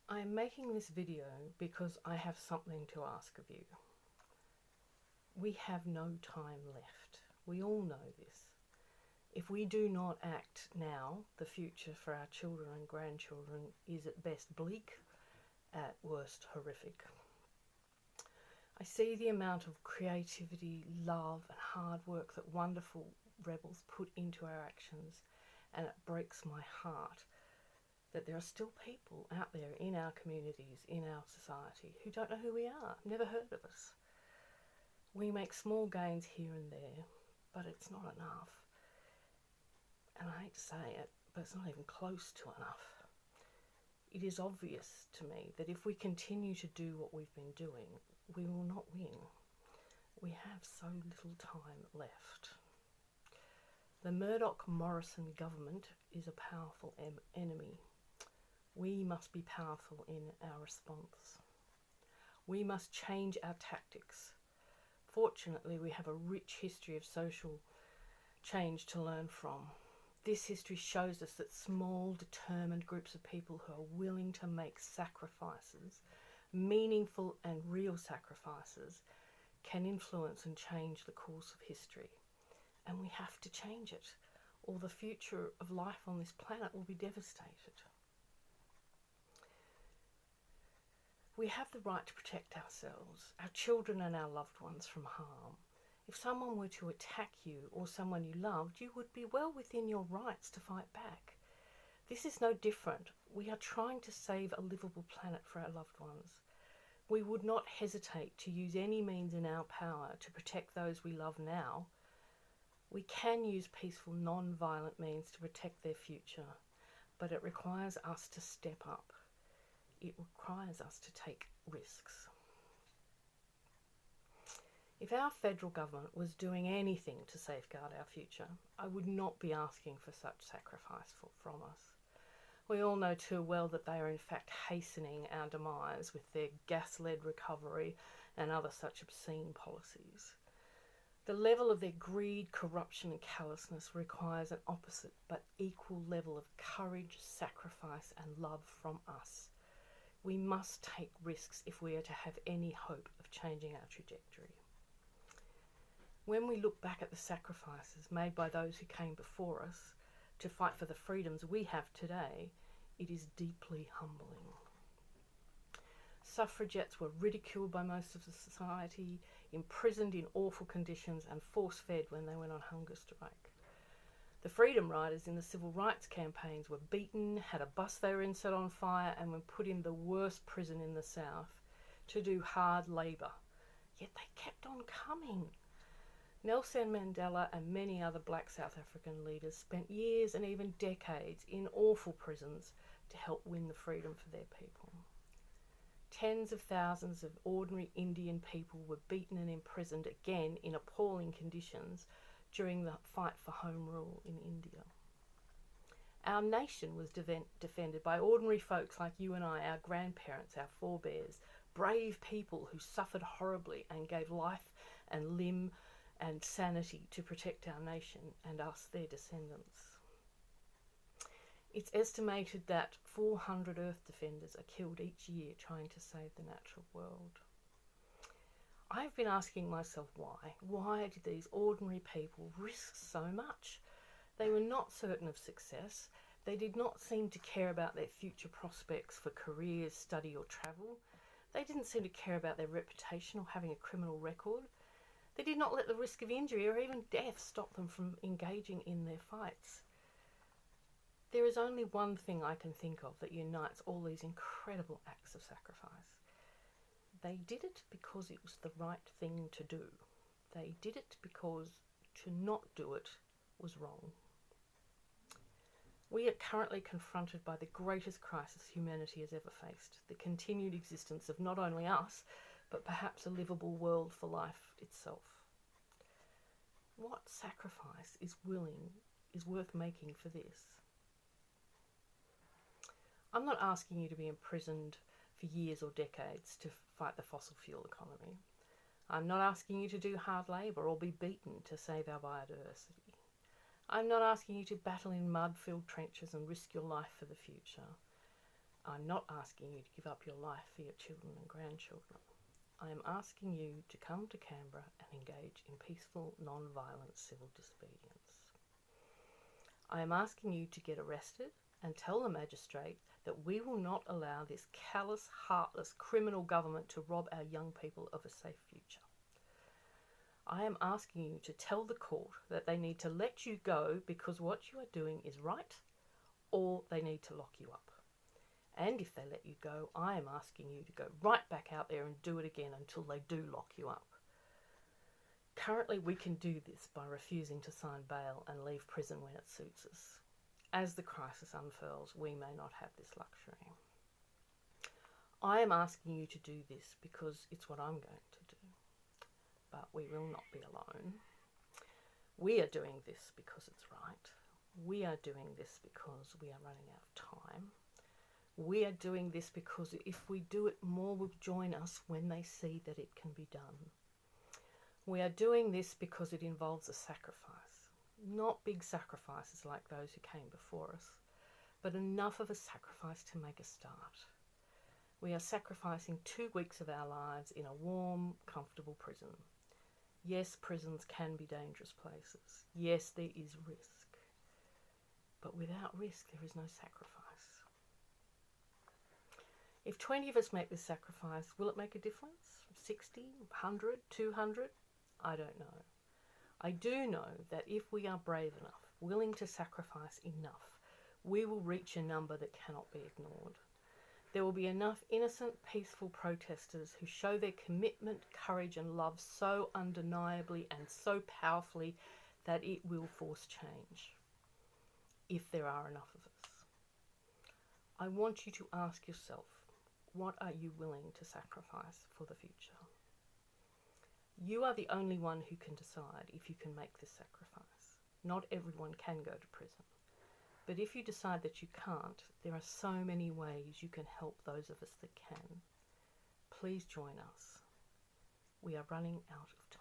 I am making this video because I have something to ask of you. We have no time left. We all know this. If we do not act now, the future for our children and grandchildren is at best bleak, at worst horrific. I see the amount of creativity, love and hard work that wonderful rebels put into our actions, and it breaks my heart that there are still people out there in our communities, in our society, who don't know who we are, never heard of us. We make small gains here and there, but it's not enough. And I hate to say it, but it's not even close to enough. It is obvious to me that if we continue to do what we've been doing, we will not win. We have so little time left. The Murdoch-Morrison government is a powerful enemy. We must be powerful in our response. We must change our tactics. Fortunately, we have a rich history of social change to learn from. This history shows us that small, determined groups of people who are willing to make sacrifices, meaningful and real sacrifices, can influence and change the course of history. And we have to change it, or the future of life on this planet will be devastated. We have the right to protect ourselves, our children and our loved ones from harm. If someone were to attack you or someone you loved, you would be well within your rights to fight back. This is no different. We are trying to save a livable planet for our loved ones. We would not hesitate to use any means in our power to protect those we love now. We can use peaceful, non-violent means to protect their future, but it requires us to step up. It requires us to take risks. If our federal government was doing anything to safeguard our future, I would not be asking for such sacrifice from us. We all know too well that they are in fact hastening our demise with their gas-led recovery and other such obscene policies. The level of their greed, corruption and callousness requires an opposite but equal level of courage, sacrifice and love from us. We must take risks if we are to have any hope of changing our trajectory. When we look back at the sacrifices made by those who came before us to fight for the freedoms we have today, it is deeply humbling. Suffragettes were ridiculed by most of the society, imprisoned in awful conditions and force-fed when they went on hunger strike. The freedom riders in the civil rights campaigns were beaten, had a bus they were in set on fire and were put in the worst prison in the South to do hard labour. Yet they kept on coming. Nelson Mandela and many other black South African leaders spent years and even decades in awful prisons to help win the freedom for their people. Tens of thousands of ordinary Indian people were beaten and imprisoned again in appalling conditions during the fight for home rule in India. Our nation was defended by ordinary folks like you and I, our grandparents, our forebears, brave people who suffered horribly and gave life and limb and sanity to protect our nation and us, their descendants. It's estimated that 400 Earth defenders are killed each year trying to save the natural world. I've been asking myself why. Why did these ordinary people risk so much? They were not certain of success. They did not seem to care about their future prospects for careers, study or travel. They didn't seem to care about their reputation or having a criminal record. They did not let the risk of injury or even death stop them from engaging in their fights. There is only one thing I can think of that unites all these incredible acts of sacrifice. They did it because it was the right thing to do. They did it because to not do it was wrong. We are currently confronted by the greatest crisis humanity has ever faced, the continued existence of not only us, but perhaps a livable world for life itself. What sacrifice is worth making for this? I'm not asking you to be imprisoned for years or decades to fight the fossil fuel economy. I'm not asking you to do hard labour or be beaten to save our biodiversity. I'm not asking you to battle in mud-filled trenches and risk your life for the future. I'm not asking you to give up your life for your children and grandchildren. I am asking you to come to Canberra and engage in peaceful, non-violent civil disobedience. I am asking you to get arrested and tell the magistrate that we will not allow this callous, heartless, criminal government to rob our young people of a safe future. I am asking you to tell the court that they need to let you go because what you are doing is right, or they need to lock you up. And if they let you go, I am asking you to go right back out there and do it again until they do lock you up. Currently, we can do this by refusing to sign bail and leave prison when it suits us. As the crisis unfurls, we may not have this luxury. I am asking you to do this because it's what I'm going to do. But we will not be alone. We are doing this because it's right. We are doing this because we are running out of time. We are doing this because if we do it, more will join us when they see that it can be done. We are doing this because it involves a sacrifice. Not big sacrifices like those who came before us, but enough of a sacrifice to make a start. We are sacrificing 2 weeks of our lives in a warm, comfortable prison. Yes, prisons can be dangerous places. Yes, there is risk. But without risk, there is no sacrifice. If 20 of us make this sacrifice, will it make a difference? 60, 100, 200? I don't know. I do know that if we are brave enough, willing to sacrifice enough, we will reach a number that cannot be ignored. There will be enough innocent, peaceful protesters who show their commitment, courage and love so undeniably and so powerfully that it will force change, if there are enough of us. I want you to ask yourself, what are you willing to sacrifice for the future? You are the only one who can decide if you can make this sacrifice. Not everyone can go to prison. But if you decide that you can't, there are so many ways you can help those of us that can. Please join us. We are running out of